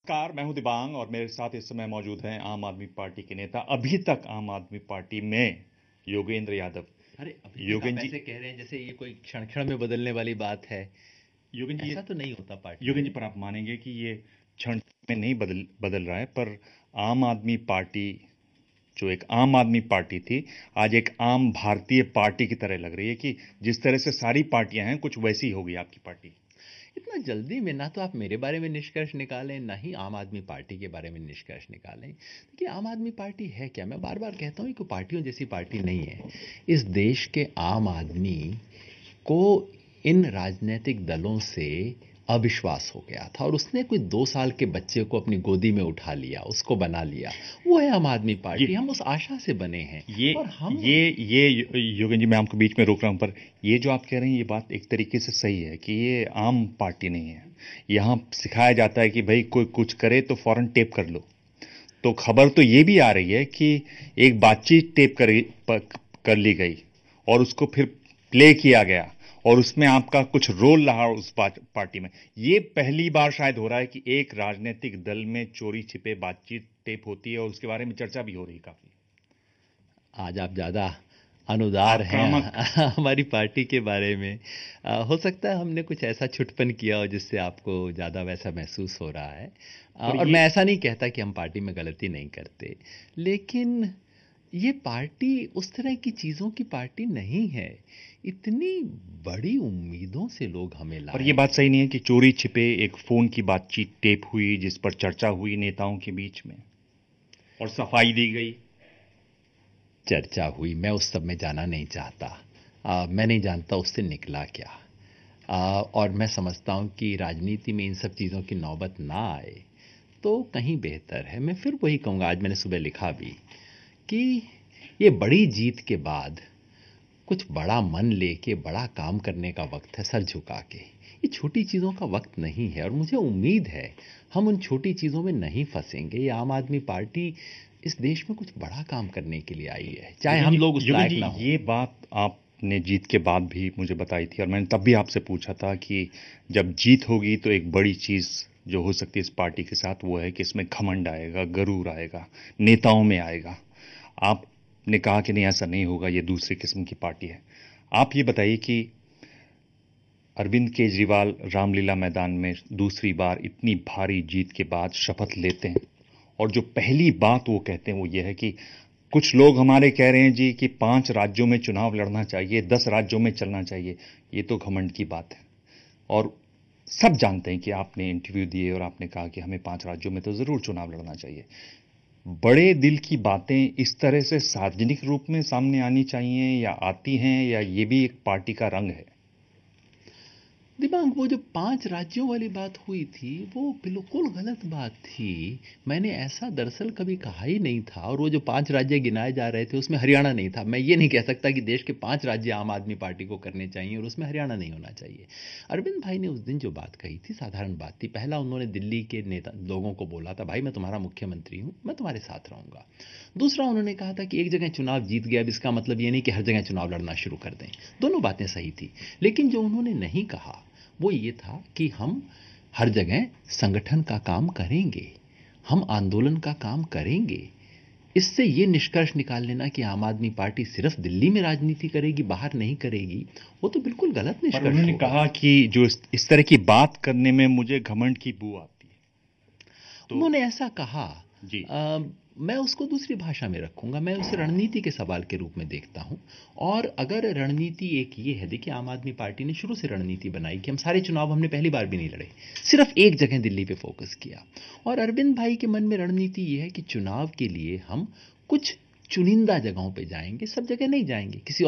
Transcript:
नमस्कार, मैं हूं दिबांग और मेरे साथ इस समय मौजूद हैं आम आदमी पार्टी के नेता, अभी तक आम आदमी पार्टी में योगेंद्र यादव। अरे अभी तक आप योगेंद्र जी, ऐसे कह रहे हैं जैसे ये कोई क्षण क्षण में बदलने वाली बात है। योगेंद्र जी, ऐसा तो नहीं होता पार्टियों योगेंद्र जी, में। पर आप मानेंगे कि ये क्षण में नहीं बदल रहा है, पर आम आदमी पार्टी जो एक आम आदमी पार्टी थी, आज एक आम भारतीय पार्टी की तरह लग रही है कि जिस तरह से सारी पार्टियां हैं, कुछ वैसी हो गई आपकी पार्टी। इतना जल्दी में ना तो आप मेरे बारे में निष्कर्ष निकालें, ना ही आम आदमी पार्टी के बारे में निष्कर्ष निकालें। देखिए, आम आदमी पार्टी है क्या? मैं बार बार कहता हूँ कि पार्टियों जैसी पार्टी नहीं है। इस देश के आम आदमी को इन राजनीतिक दलों से अविश्वास हो गया था और उसने कोई 2 साल के बच्चे को अपनी गोदी में उठा लिया, उसको बना लिया। वो है आम आदमी ये पार्टी। हम उस आशा से बने हैं। ये और हम ये योगेंद्र जी, मैं आपको बीच में रोक रहा हूं, पर ये जो आप कह रहे हैं ये बात एक तरीके से सही है कि ये आम पार्टी नहीं है। यहाँ सिखाया जाता है कि भाई कोई कुछ करे तो फौरन टेप कर लो। तो खबर तो ये भी आ रही है कि एक बातचीत कर ली गई और उसको फिर प्ले किया गया और उसमें आपका कुछ रोल रहा उस पार्टी में। ये पहली बार शायद हो रहा है कि एक राजनीतिक दल में चोरी छिपे बातचीत टेप होती है और उसके बारे में चर्चा भी हो रही है काफी आज आप ज़्यादा अनुदार हैं आक्रामक। हमारी पार्टी के बारे में। हो सकता है हमने कुछ ऐसा छुटपन किया हो जिससे आपको ज़्यादा वैसा महसूस हो रहा है। पर और ये मैं ऐसा नहीं कहता कि हम पार्टी में गलती नहीं करते, लेकिन ये पार्टी उस तरह की चीज़ों की पार्टी नहीं है। इतनी बड़ी उम्मीदों से लोग हमें पर ये लाए बात हैं। सही नहीं है कि चोरी छिपे एक फोन की बातचीत टेप हुई जिस पर चर्चा हुई नेताओं के बीच में और सफाई दी गई। चर्चा हुई, मैं उस सब में जाना नहीं चाहता। मैं नहीं जानता उससे निकला क्या। और मैं समझता हूँ कि राजनीति में इन सब चीज़ों की नौबत ना आए तो कहीं बेहतर है। मैं फिर वही कहूँगा, आज मैंने सुबह लिखा भी कि ये बड़ी जीत के बाद कुछ बड़ा मन लेके बड़ा काम करने का वक्त है, सर झुका के। ये छोटी चीज़ों का वक्त नहीं है और मुझे उम्मीद है हम उन छोटी चीज़ों में नहीं फंसेंगे। ये आम आदमी पार्टी इस देश में कुछ बड़ा काम करने के लिए आई है, चाहे हम लोग उस योगेंद्र लायक जी, ना हों। ये बात आपने जीत के बाद भी मुझे बताई थी और मैंने तब भी आपसे पूछा था कि जब जीत होगी तो एक बड़ी चीज जो हो सकती है इस पार्टी के साथ वो है कि इसमें घमंड आएगा, गरूर आएगा, नेताओं में आएगा। आपने कहा कि नहीं, ऐसा नहीं होगा, ये दूसरी किस्म की पार्टी है। आप ये बताइए कि अरविंद केजरीवाल रामलीला मैदान में दूसरी बार इतनी भारी जीत के बाद शपथ लेते हैं और जो पहली बात वो कहते हैं वो ये है कि कुछ लोग हमारे कह रहे हैं जी कि 5 राज्यों में चुनाव लड़ना चाहिए, 10 राज्यों में चलना चाहिए। ये तो घमंड की बात है और सब जानते हैं कि आपने इंटरव्यू दिए और आपने कहा कि हमें 5 राज्यों में तो जरूर चुनाव लड़ना चाहिए। बड़े दिल की बातें इस तरह से सार्वजनिक रूप में सामने आनी चाहिए या आती हैं, या ये भी एक पार्टी का रंग है? दिमाग, वो जो 5 राज्यों वाली बात हुई थी, वो बिल्कुल गलत बात थी। मैंने ऐसा दरअसल कभी कहा ही नहीं था। और वो जो 5 राज्य गिनाए जा रहे थे, उसमें हरियाणा नहीं था। मैं ये नहीं कह सकता कि देश के 5 राज्य आम आदमी पार्टी को करने चाहिए और उसमें हरियाणा नहीं होना चाहिए। अरविंद भाई ने उस दिन जो बात कही थी, साधारण बात थी। पहला, उन्होंने दिल्ली के नेता लोगों को बोला था, भाई मैं तुम्हारा मुख्यमंत्री हूँ, मैं तुम्हारे साथ रहूंगा। दूसरा, उन्होंने कहा था कि एक जगह चुनाव जीत गया, अब इसका मतलब ये नहीं कि हर जगह चुनाव लड़ना शुरू कर दें। दोनों बातें सही थी। लेकिन जो उन्होंने नहीं कहा वो ये था कि हम हर जगह संगठन का काम करेंगे, हम आंदोलन का काम करेंगे। इससे ये निष्कर्ष निकाल लेना कि आम आदमी पार्टी सिर्फ दिल्ली में राजनीति करेगी, बाहर नहीं करेगी, वो तो बिल्कुल गलत पर निष्कर्ष उन्होंने होगा। कहा कि जो इस तरह की बात करने में मुझे घमंड की बू आती है। तो उन्होंने ऐसा कहा। जी, अ, मैं उसको दूसरी भाषा में रखूंगा, मैं उसे रणनीति के सवाल के रूप में देखता हूं। और अगर रणनीति एक ये है, देखिए आम आदमी पार्टी ने शुरू से रणनीति बनाई कि हम सारे चुनाव हमने पहली बार भी नहीं लड़े, सिर्फ एक जगह दिल्ली पे फोकस किया। और अरविंद भाई के मन में रणनीति ये है कि चुनाव के लिए हम कुछ चुनिंदा जगहों पे जाएंगे, सब जगह नहीं जाएंगे। किसी